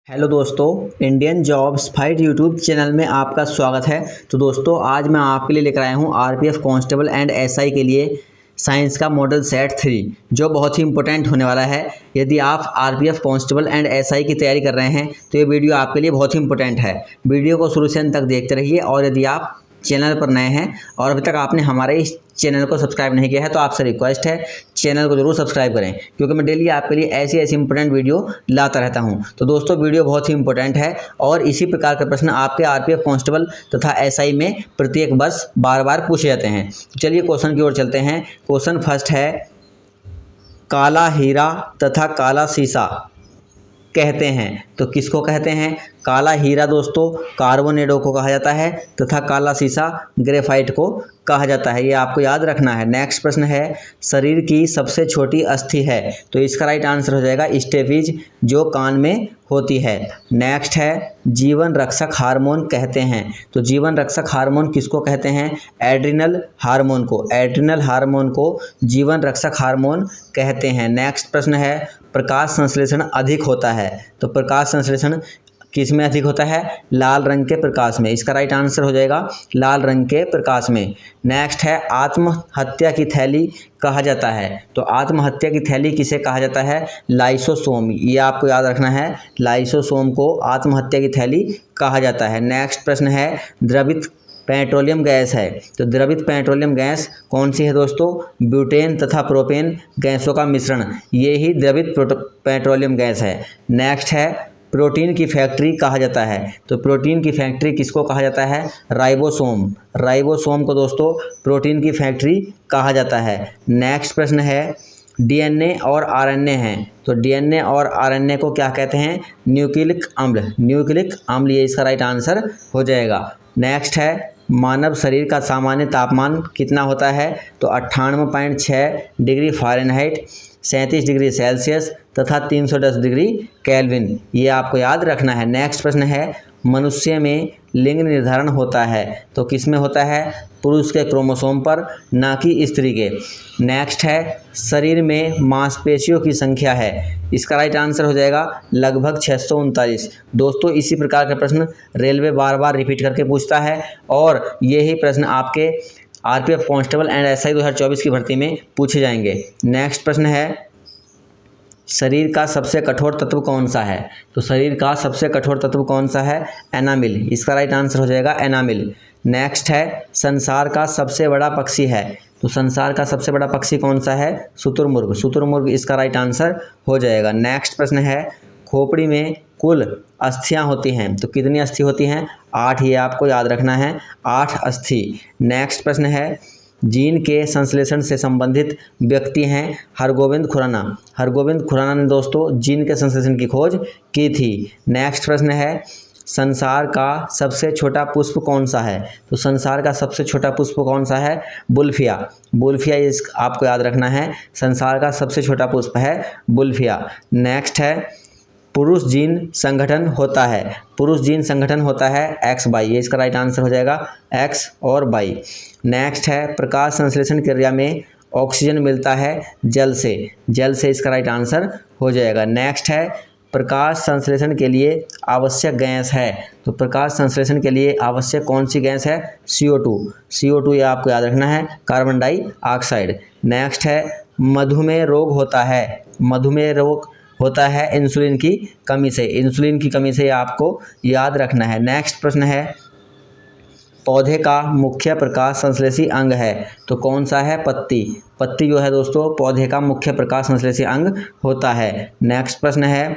Hello दोस्तों, Indian jobs fight YouTube channel में आपका स्वागत है। तो दोस्तों, आज मैं आपके लिए लेकर आया हूँ आरपीएफ कांस्टेबल एंड एसआई के लिए साइंस का मॉडल सेट 3, जो बहुत ही इंपॉर्टेंट होने वाला है। यदि आप आरपीएफ कांस्टेबल एंड एसआई की तैयारी कर रहे हैं तो ये वीडियो आपके लिए बहुत ही इंपॉर्टेंट है। वीडियो को शुरू से अंत तक देखते रहिए। और यदि आप चैनल पर नए हैं और अभी तक आपने हमारे इस चैनल को सब्सक्राइब नहीं किया है तो आपसे रिक्वेस्ट है, चैनल को जरूर सब्सक्राइब करें, क्योंकि मैं डेली आपके लिए ऐसी इंपॉर्टेंट वीडियो लाता रहता हूं। तो दोस्तों, वीडियो बहुत ही इंपॉर्टेंट है और इसी प्रकार के प्रश्न आपके आरपीएफ कांस्टेबल तथा एसआई में प्रत्येक वर्ष बार बार पूछे जाते हैं। तो चलिए क्वेश्चन की ओर चलते हैं। क्वेश्चन फर्स्ट है, काला हीरा तथा काला शीशा कहते हैं तो किसको कहते हैं? काला हीरा दोस्तों कार्बोनेडो को कहा जाता है तथा काला शीशा ग्रेफाइट को कहा जाता है। ये आपको याद रखना है। नेक्स्ट प्रश्न है, शरीर की सबसे छोटी अस्थि है तो इसका राइट आंसर हो जाएगा स्टेपीज, जो कान में होती है। नेक्स्ट है, जीवन रक्षक हार्मोन कहते हैं तो जीवन रक्षक हार्मोन किसको कहते हैं? एड्रिनल हार्मोन को। एड्रिनल हार्मोन को जीवन रक्षक हार्मोन कहते हैं। नेक्स्ट प्रश्न है, प्रकाश संश्लेषण अधिक होता है तो प्रकाश संश्लेषण किस में अधिक होता है? लाल रंग के प्रकाश में। इसका राइट आंसर हो जाएगा लाल रंग के प्रकाश में। नेक्स्ट है, आत्महत्या की थैली कहा जाता है तो आत्महत्या की थैली किसे कहा जाता है? लाइसोसोम। ये आपको याद रखना है, लाइसोसोम को आत्महत्या की थैली कहा जाता है। नेक्स्ट प्रश्न है, द्रवित पेट्रोलियम गैस है तो द्रवित पेट्रोलियम गैस कौन सी है दोस्तों? ब्यूटेन तथा प्रोपेन गैसों का मिश्रण, ये ही द्रवित पेट्रोलियम गैस है। नेक्स्ट है, प्रोटीन की फैक्ट्री कहा जाता है तो प्रोटीन की फैक्ट्री किसको कहा जाता है? राइबोसोम। राइबोसोम को दोस्तों प्रोटीन की फैक्ट्री कहा जाता है। नेक्स्ट प्रश्न है, डीएनए और आरएनए हैं तो डीएनए और आरएनए को क्या कहते हैं? न्यूक्लिक अम्ल। न्यूक्लिक अम्ल, ये इसका राइट आंसर हो जाएगा। नेक्स्ट है, मानव शरीर का सामान्य तापमान कितना होता है तो 98.6 डिग्री फ़ारेनहाइट, 37 डिग्री सेल्सियस तथा 310 डिग्री केल्विन। ये आपको याद रखना है। नेक्स्ट प्रश्न है, मनुष्य में लिंग निर्धारण होता है तो किस में होता है? पुरुष के क्रोमोसोम पर, ना कि स्त्री के। नेक्स्ट है, शरीर में मांसपेशियों की संख्या है, इसका राइट आंसर हो जाएगा लगभग 639। दोस्तों, इसी प्रकार के प्रश्न रेलवे बार बार रिपीट करके पूछता है और यही प्रश्न आपके आरपीएफ कांस्टेबल एंड एसआई 2024 की भर्ती में पूछे जाएंगे। नेक्स्ट प्रश्न है, शरीर का सबसे कठोर तत्व कौन सा है तो शरीर का सबसे कठोर तत्व कौन सा है? एनामिल। इसका राइट आंसर हो जाएगा एनामिल। नेक्स्ट है, संसार का सबसे बड़ा पक्षी है तो संसार का सबसे बड़ा पक्षी कौन सा है? शुतुरमुर्ग। शुतुरमुर्ग इसका राइट आंसर हो जाएगा। नेक्स्ट प्रश्न है, खोपड़ी में कुल अस्थियां होती हैं तो कितनी अस्थि होती हैं? 8। ये आपको याद रखना है, 8 अस्थि। नेक्स्ट प्रश्न है, जीन के संश्लेषण से संबंधित व्यक्ति हैं हरगोविंद खुराना। हरगोविंद खुराना ने दोस्तों जीन के संश्लेषण की खोज की थी। नेक्स्ट प्रश्न है, संसार का सबसे छोटा पुष्प कौन सा है तो संसार का सबसे छोटा पुष्प कौन सा है? बुल्फिया। बुल्फिया, इस आपको याद रखना है, संसार का सबसे छोटा पुष्प है बुल्फिया। नेक्स्ट है, पुरुष जीन संगठन होता है। पुरुष जीन संगठन होता है XY। ये इसका राइट आंसर हो जाएगा X और Y। नेक्स्ट है, प्रकाश संश्लेषण क्रिया में ऑक्सीजन मिलता है जल से। जल से इसका राइट आंसर हो जाएगा। नेक्स्ट है, प्रकाश संश्लेषण के लिए आवश्यक गैस है तो प्रकाश संश्लेषण के लिए आवश्यक कौन सी गैस है? CO2। CO2 ये आपको याद रखना है, कार्बन डाइऑक्साइड। नेक्स्ट है, मधुमेह रोग होता है। मधुमेह रोग होता है इंसुलिन की कमी से। इंसुलिन की कमी से आपको याद रखना है। नेक्स्ट प्रश्न है, पौधे का मुख्य प्रकाश संश्लेषी अंग है तो कौन सा है? पत्ती। पत्ती जो है दोस्तों पौधे का मुख्य प्रकाश संश्लेषी अंग होता है। नेक्स्ट प्रश्न है,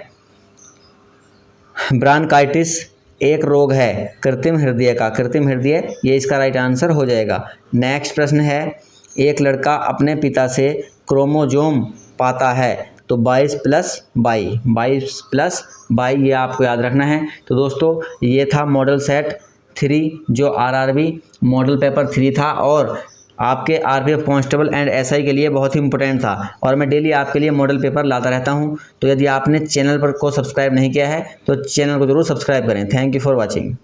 ब्रांकाइटिस एक रोग है कृत्रिम हृदय का। कृत्रिम हृदय, ये इसका राइट आंसर हो जाएगा। नेक्स्ट प्रश्न है, एक लड़का अपने पिता से क्रोमोजोम पाता है तो 22+22। 22+22 ये आपको याद रखना है। तो दोस्तों, ये था मॉडल सेट 3 जो आरआरबी मॉडल पेपर 3 था और आपके आरपीएफ कांस्टेबल एंड एसआई के लिए बहुत ही इंपॉर्टेंट था। और मैं डेली आपके लिए मॉडल पेपर लाता रहता हूं। तो यदि आपने चैनल पर को सब्सक्राइब नहीं किया है तो चैनल को जरूर सब्सक्राइब करें। Thank you for watching.